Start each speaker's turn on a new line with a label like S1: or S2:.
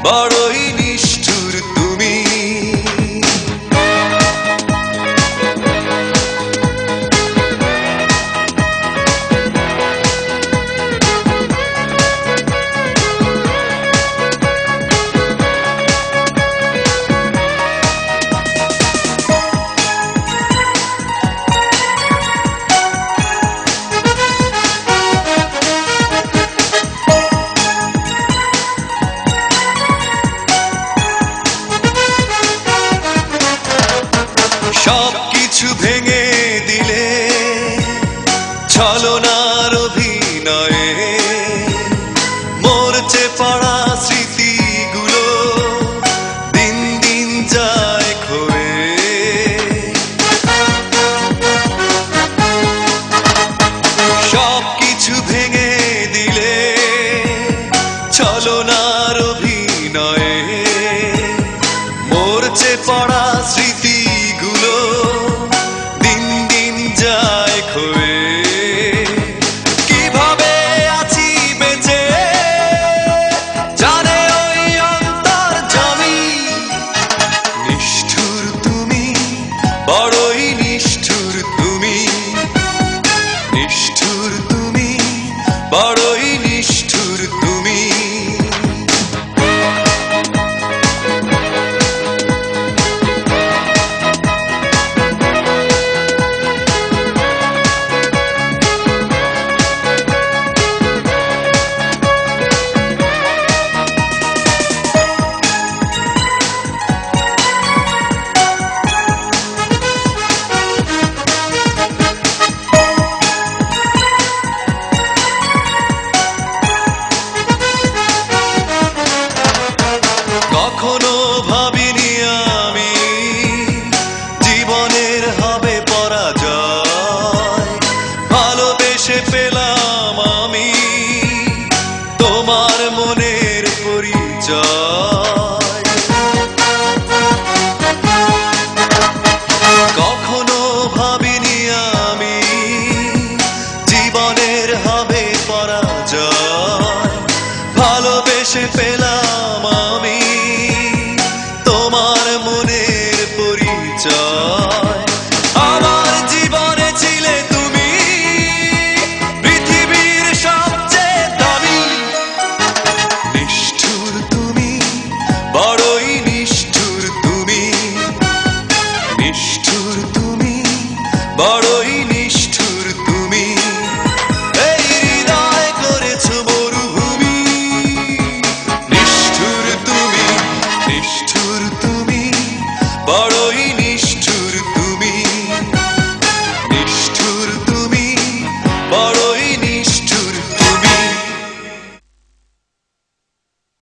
S1: বড়ই নিষ্ঠুর তুমি। সবকিছু ভেঙে দিলে ছলনার অভিনয়ে, মরচে পড়া স্মৃতিগুলো দিন দিন যায় ক্ষয়ে। সবকিছু ভেঙে দিলে ছলনার অভিনয়ে, মরচে পড়া স্মৃতিগুলো দিন দিন যায় ক্ষয়ে। কিভাবে আছি বেঁচে জানে ওই অন্তর্যামী। নিষ্ঠুর তুমি, বড়ই নিষ্ঠুর তুমি। নিষ্ঠুর তুমি, বড়ই নিষ্ঠুর তুমি। কখনো ভাবিনি আমি জীবনের হবে পরাজয়। ভালোবেসে পেলাম আমি তোমার মনের পরিচয়। কখনো ভাবিনি আমি জীবনের হবে পরাজয়। ভালোবেসে পেলাম